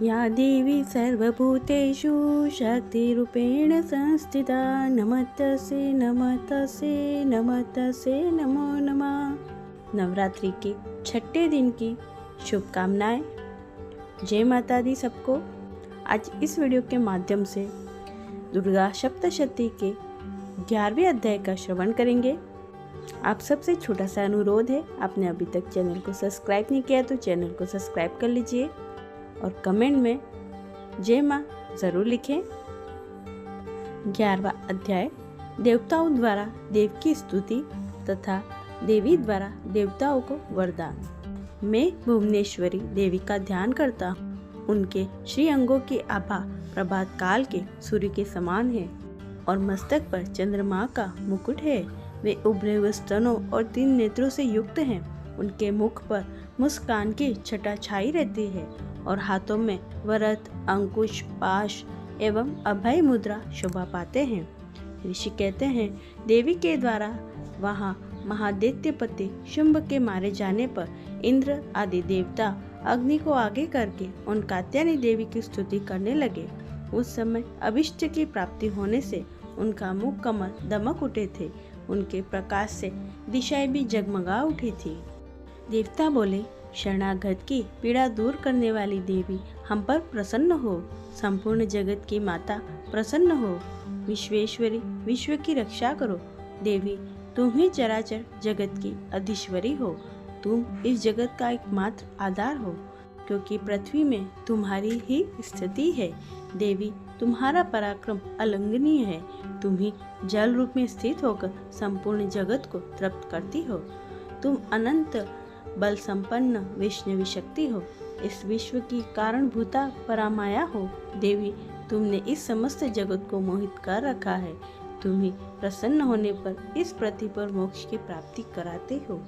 या देवी सर्वभूतेषु शक्तिरूपेण संस्थिता नमस्तस्यै नमस्तस्यै नमस्तस्यै नमो नमः। नवरात्रि के छठे दिन की शुभकामनाएं। जय माता दी सबको। आज इस वीडियो के माध्यम से दुर्गा सप्तशती के 11वें अध्याय का श्रवण करेंगे। आप सबसे छोटा सा अनुरोध है, आपने अभी तक चैनल को सब्सक्राइब नहीं किया तो चैनल को सब्सक्राइब कर लीजिए और कमेंट में जय माँ जरूर लिखें। 11वां अध्याय देवताओं द्वारा देव की स्तुति तथा देवी द्वारा देवताओं को वरदान। मैं भुवनेश्वरी देवी का ध्यान करता हूँ। उनके श्री अंगों की आभा प्रभात काल के सूर्य के समान है और मस्तक पर चंद्रमा का मुकुट है। वे उभरे हुए स्तनों और 3 नेत्रों से युक्त हैं। उनके मुख पर मुस्कान की छटा छाई रहती है और हाथों में वरद, अंकुश, पाश एवं अभय मुद्रा शोभा पाते हैं। ऋषि कहते हैं, देवी के द्वारा वहाँ महादैत्यपति शुंभ के मारे जाने पर इंद्र आदि देवता अग्नि को आगे करके उन कात्यायनी देवी की स्तुति करने लगे। उस समय अभिष्ट की प्राप्ति होने से उनका मुख कमल दमक उठे थे। उनके प्रकाश से दिशाएं भी जगमगा उठी थी। देवता बोले, शरणागत की पीड़ा दूर करने वाली देवी हम पर प्रसन्न हो। संपूर्ण जगत की माता प्रसन्न हो। विश्वेश्वरी विश्व की रक्षा करो। देवी तुम ही चराचर जगत की अधीश्वरी हो। तुम इस जगत का एकमात्र आधार हो, क्योंकि पृथ्वी में तुम्हारी ही स्थिति है। देवी तुम्हारा पराक्रम अलंघनीय है। तुम ही जल रूप में स्थित होकर संपूर्ण जगत को तृप्त करती हो। तुम अनंत बल संपन्न वैष्णवी शक्ति हो। इस विश्व की कारणभूता परामाया हो। देवी तुमने इस समस्त जगत को मोहित कर रखा है। तुम ही प्रसन्न होने पर इस पृथ्वी पर मोक्ष की प्राप्ति कराते हो।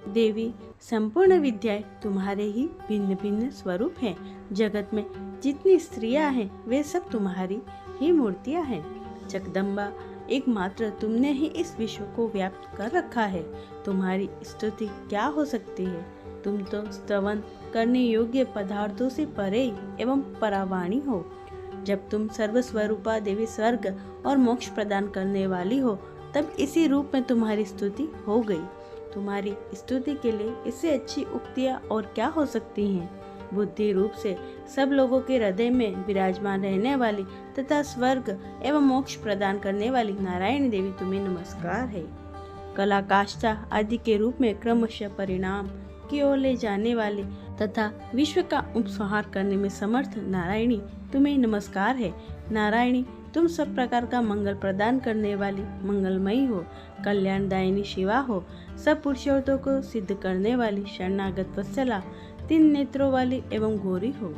देवी संपूर्ण विद्याएं तुम्हारे ही भिन्न भिन्न स्वरूप हैं। जगत में जितनी स्त्रियां हैं वे सब तुम्हारी ही मूर्तियां हैं। जगदम्बा एकमात्र तुमने ही इस विश्व को व्याप्त कर रखा है। तुम्हारी स्तुति क्या हो सकती है। तुम तो स्तवन करने योग्य पदार्थों से परे एवं परावाणी हो। जब तुम सर्वस्वरूपा देवी स्वर्ग और मोक्ष प्रदान करने वाली हो, तब इसी रूप में तुम्हारी स्तुति हो गई। तुम्हारी स्तुति के लिए इससे अच्छी उक्तियाँ और क्या हो सकती हैं। बुद्धि रूप से सब लोगों के हृदय में विराजमान रहने वाली तथा स्वर्ग एवं मोक्ष प्रदान करने वाली नारायणी देवी तुम्हें नमस्कार है। कला, काष्ठा आदि के रूप में क्रमशः परिणाम की ओर ले जाने वाली तथा विश्व का उपसंहार करने में समर्थ नारायणी तुम्हें नमस्कार है। नारायणी तुम सब प्रकार का मंगल प्रदान करने वाली मंगलमयी हो। कल्याणदायिनी शिवा हो। सब पुरुषार्थों को सिद्ध करने वाली शरणागत वत्सला 3 नेत्रों वाली एवं गौरी हो।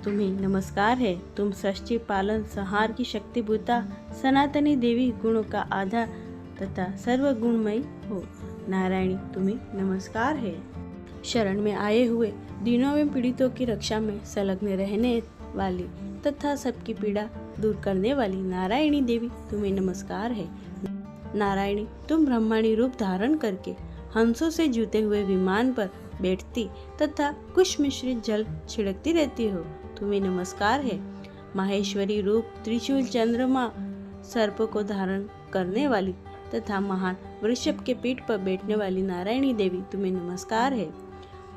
तुम्हें नमस्कार है। तुम सृष्टि पालन संहार की शक्तिभूता सनातनी देवी गुणों का आधार तथा सर्वगुणमयी हो। नारायणी तुम्हें नमस्कार है। शरण में आए हुए दीनों एवं पीड़ितों की रक्षा में संलग्न रहने वाली तथा सबकी पीड़ा दूर करने वाली नारायणी देवी तुम्हें नमस्कार है। नारायणी तुम ब्रह्मांडी रूप धारण करके हंसों से जुते हुए विमान पर बैठती तथा कुश मिश्रित जल छिड़कती रहती हो। तुम्हें नमस्कार है। माहेश्वरी रूप त्रिशूल, चंद्रमा, सर्प को धारण करने वाली तथा महान वृषभ के पीठ पर बैठने वाली नारायणी देवी तुम्हें नमस्कार है।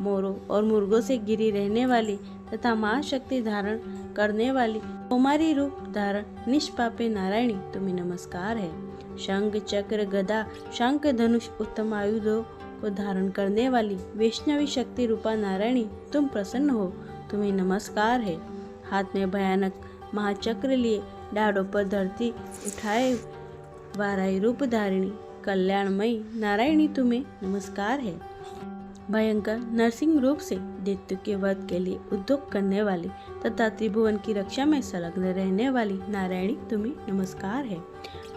मोरों और मुर्गों से घिरी रहने वाली तथा महाशक्ति धारण करने वाली कुमारी रूप धारण निष्पापे नारायणी तुम्हें नमस्कार है। शंख, चक्र, गदा, शंख, धनुष उत्तम आयुधों को धारण करने वाली वैष्णवी शक्ति रूपा नारायणी तुम प्रसन्न हो। तुम्हें नमस्कार है। हाथ में भयानक महाचक्र लिए डाढ़ों पर धरती उठाए वाराही रूप धारिणी कल्याणमयी नारायणी तुम्हें नमस्कार है। भयंकर नरसिंह रूप से दैत्य के वध के लिए उद्योग करने वाली तथा त्रिभुवन की रक्षा में संलग्न रहने वाली नारायणी तुम्हें नमस्कार है।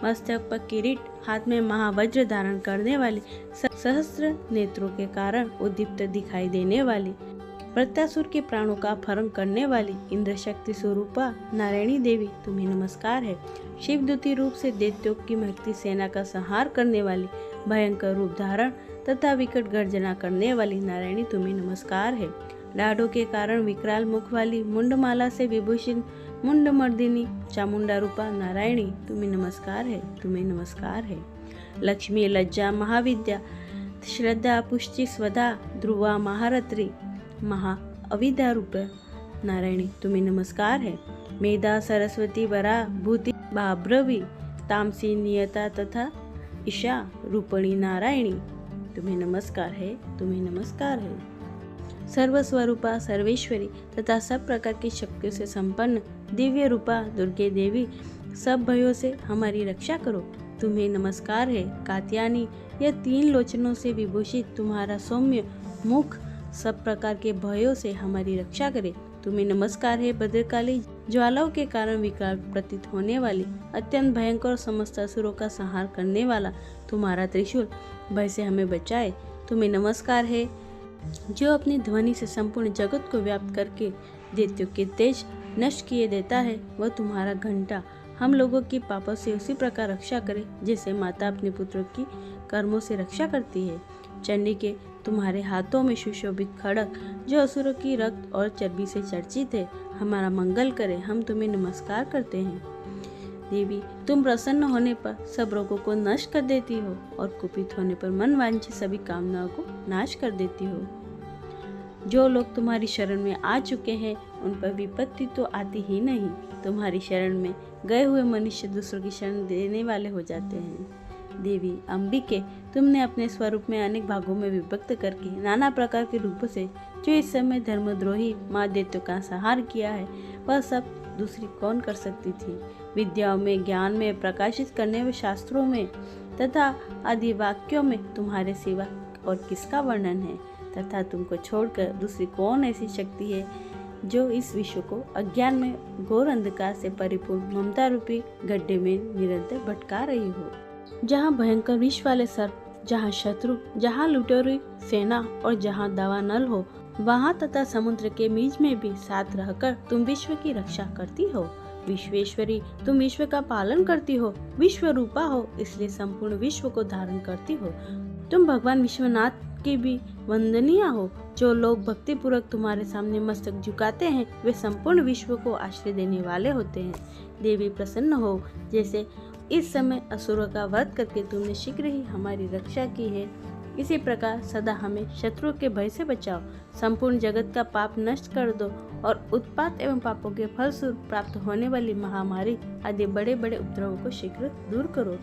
मस्तक पर किरीट, हाथ में महावज्र धारण करने वाली सहस्त्र नेत्रों के कारण उद्दीप्त दिखाई देने वाली वृत्तासुर के प्राणों का अपहरण करने वाली इंद्र शक्ति स्वरूपा नारायणी देवी तुम्हें नमस्कार है। शिवदूती रूप से दैत्यों की महती सेना का संहार करने वाली भयंकर रूप धारण तथा विकट गर्जना करने वाली नारायणी तुम्हें नमस्कार है। लाडों के कारण विकराल मुख वाली मुंडमाला से विभूषित मुंडमर्दिनी चामुंडा रूपा नारायणी तुम्हें नमस्कार है, तुम्हें नमस्कार है। लक्ष्मी, लज्जा, महाविद्या, श्रद्धा, पुष्टि, स्वधा, ध्रुवा, महारत्री, महा अविद्या रूप नारायणी तुम्हें नमस्कार है। मेधा, सरस्वती, वरा, भूति, भाभ्रवी, तामसी, नियता तथा ईशा रूपणी नारायणी तुम्हें नमस्कार है, तुम्हें नमस्कार है। सर्वस्वरूपा, सर्वेश्वरी तथा सब प्रकार की शक्तियों से संपन्न दिव्य रूपा दुर्गे देवी, सब भयों से हमारी रक्षा करो, तुम्हें नमस्कार है। कात्यायनी, यह 3 लोचनों से विभूषित तुम्हारा सौम्य मुख सब प्रकार के भयों से हमारी रक्षा करे, तुम्हें नमस्कार है। भद्रकाली, ज्वालाओं के कारण विकराल प्रतीत होने वाली अत्यंत भयंकर समस्त असुरों का संहार करने वाला तुम्हारा त्रिशूल भय से हमें बचाए, तुम्हें नमस्कार है। जो अपनी ध्वनि से संपूर्ण जगत को व्याप्त करके दैत्यों के तेज नष्ट किए देता है, वह तुम्हारा घंटा हम लोगों की पापों से उसी प्रकार रक्षा करे जैसे माता अपने पुत्रों की कर्मों से रक्षा करती है। चंडी के तुम्हारे हाथों में सुशोभित खड़ग जो असुरों की रक्त और चर्बी से चर्चित है, हमारा मंगल करे, हम तुम्हें नमस्कार करते हैं। देवी, तुम प्रसन्न होने पर सब रोगों को नष्ट कर देती हो और कुपित होने पर मन वांछित सभी कामनाओं को नाश कर देती हो। जो लोग तुम्हारी शरण में आ चुके हैं उन पर विपत्ति तो आती ही नहीं, तुम्हारी शरण में गए हुए मनुष्य दूसरों की शरण देने वाले हो जाते हैं। देवी अंबिके, तुमने अपने स्वरूप में अनेक भागों में विभक्त करके नाना प्रकार के रूपों से जो इस समय धर्मद्रोही माँ दैत्यों का संहार किया है, वह सब दूसरी कौन कर सकती थी। विद्याओं में, ज्ञान में, प्रकाशित करने में, शास्त्रों में तथा आदि वाक्यों में तुम्हारे सिवा और किसका वर्णन है, तथा तुमको छोड़कर दूसरी कौन ऐसी शक्ति है जो इस विश्व को अज्ञान में घोर अंधकार से परिपूर्ण ममता रूपी गड्ढे में निरंतर भटका रही हो। जहाँ भयंकर विष वाले सर्प, जहाँ शत्रु, जहाँ लुटेरी सेना और जहाँ दावा नल हो, वहाँ तथा समुद्र के बीच में भी साथ रहकर तुम विश्व की रक्षा करती हो। विश्वेश्वरी, तुम विश्व का पालन करती हो, विश्व रूपा हो, इसलिए संपूर्ण विश्व को धारण करती हो। तुम भगवान विश्वनाथ की भी वंदनीय हो। जो लोग भक्ति पूर्वक तुम्हारे सामने मस्तक झुकाते हैं, वे संपूर्ण विश्व को आश्रय देने वाले होते हैं। देवी, प्रसन्न हो, जैसे इस समय असुरों का वध करके तुमने शीघ्र ही हमारी रक्षा की है, इसी प्रकार सदा हमें शत्रुओं के भय से बचाओ। संपूर्ण जगत का पाप नष्ट कर दो और उत्पात एवं पापों के फलस्वरूप प्राप्त होने वाली महामारी आदि बड़े बड़े उपद्रवों को शीघ्र दूर करो।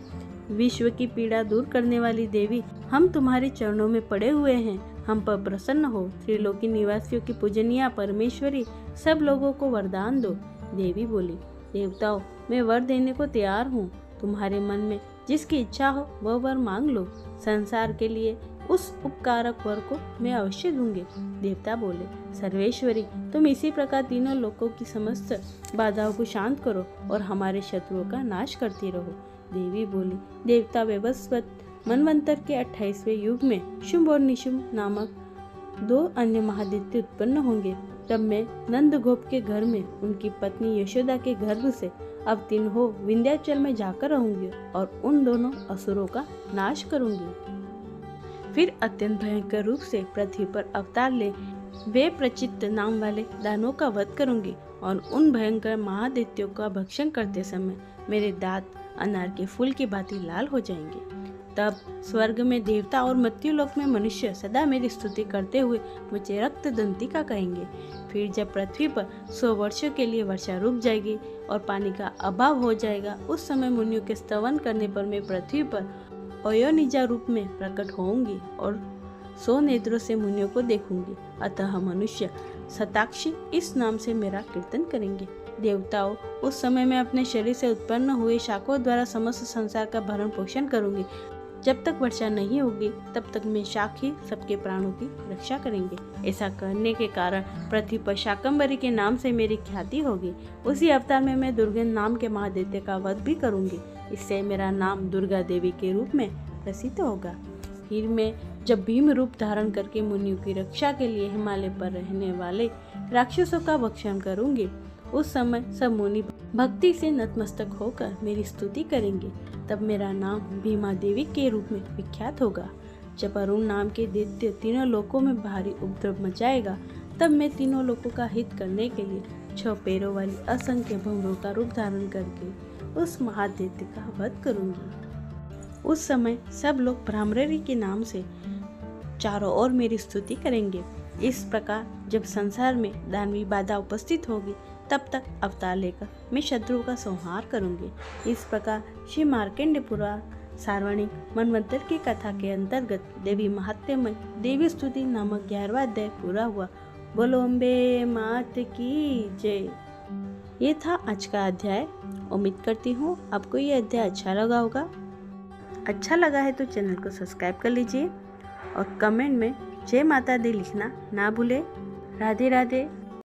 विश्व की पीड़ा दूर करने वाली देवी, हम तुम्हारे चरणों में पड़े हुए हैं, हम पर प्रसन्न हो। त्रिलोकी निवासियों की पूजनीय परमेश्वरी, सब लोगों को वरदान दो। देवी बोली, देवताओं, मैं वर देने को तैयार हूँ, तुम्हारे मन में जिसकी इच्छा हो वह वर मांग लो। संसार के लिए उस उपकारक वर को मैं अवश्य दूंगी। देवता बोले, सर्वेश्वरी, तुम इसी प्रकार तीनों लोकों की समस्त बाधाओं को शांत करो और हमारे शत्रुओं का नाश करती रहो। देवी बोली, देवता वैवस्वत मनवंतर के 28वें युग में शुंभ और निशुंभ नामक 2 अन्य महादैत्य उत्पन्न होंगे। तब मैं नंदगोप के घर में उनकी पत्नी यशोदा के गर्भ से अवतीर्ण हो विंध्याचल में जाकर रहूंगी और उन दोनों असुरों का नाश करूंगी। फिर अत्यंत भयंकर रूप से पृथ्वी पर अवतार ले वे प्रचित्त नाम वाले दानवों का वध करूंगी और उन भयंकर महादैत्यों का भक्षण करते समय मेरे दांत अनार के फूल की भांति लाल हो जाएंगे। तब स्वर्ग में देवता और मृत्युलोक में मनुष्य सदा मेरी स्तुति करते हुए मुझे रक्त दंतिका कहेंगे। फिर जब पृथ्वी पर 100 वर्षों के लिए वर्षा रुक जाएगी और पानी का अभाव हो जाएगा, उस समय मुनियों के स्तवन करने पर मैं पृथ्वी पर अयोनिजा रूप में प्रकट होऊंगी और 100 नेत्रों से मुनियों को देखूंगी। अतः मनुष्य शताक्षी इस नाम से मेरा कीर्तन करेंगे। देवताओं, उस समय मैं अपने शरीर से उत्पन्न हुए शाखों द्वारा समस्त संसार का भरण पोषण करूंगी। जब तक वर्षा नहीं होगी तब तक मैं शाख ही सबके प्राणों की रक्षा करेंगे। ऐसा करने के कारण पृथ्वी पर शाकंभरी के नाम से मेरी ख्याति होगी। उसी अवतार में मैं दुर्गा नाम के महादैत्य का वध भी करूंगी। इससे मेरा नाम दुर्गा देवी के रूप में प्रसिद्ध होगा। फिर मैं जब भीम रूप धारण करके मुनियों की रक्षा के लिए हिमालय पर रहने वाले राक्षसों का भक्षण करूंगी, उस समय सब मुनि भक्ति से नतमस्तक होकर मेरी स्तुति करेंगे। तब मेरा नाम भीमा देवी के रूप में विख्यात होगा। जब अरुण नाम के दैत्य तीनों लोकों में भारी उपद्रव मचाएगा, तब मैं तीनों लोगों का हित करने के लिए 6 पैरों वाली असंख्य भंवरों का रूप धारण करके उस महादैत्य का वध करूंगी। उस समय सब लोग भ्रामरी के नाम से चारों ओर मेरी स्तुति करेंगे। इस प्रकार जब संसार में दानवी बाधा उपस्थित होगी तब तक अवतार लेकर मैं शत्रुओं का संहार करूंगी। इस प्रकार श्री मार्कंडेय पुराण सार्वणिक मनवंतर की कथा के अंतर्गत देवी महात्म्यमय देवी स्तुति नामक 11वां अध्याय पूरा हुआ। बोलो अम्बे मात की जय। ये था आज का अध्याय। उम्मीद करती हूँ आपको ये अध्याय अच्छा लगा होगा। अच्छा लगा है तो चैनल को सब्सक्राइब कर लीजिए और कमेंट में जय माता दी लिखना ना भूले। राधे राधे।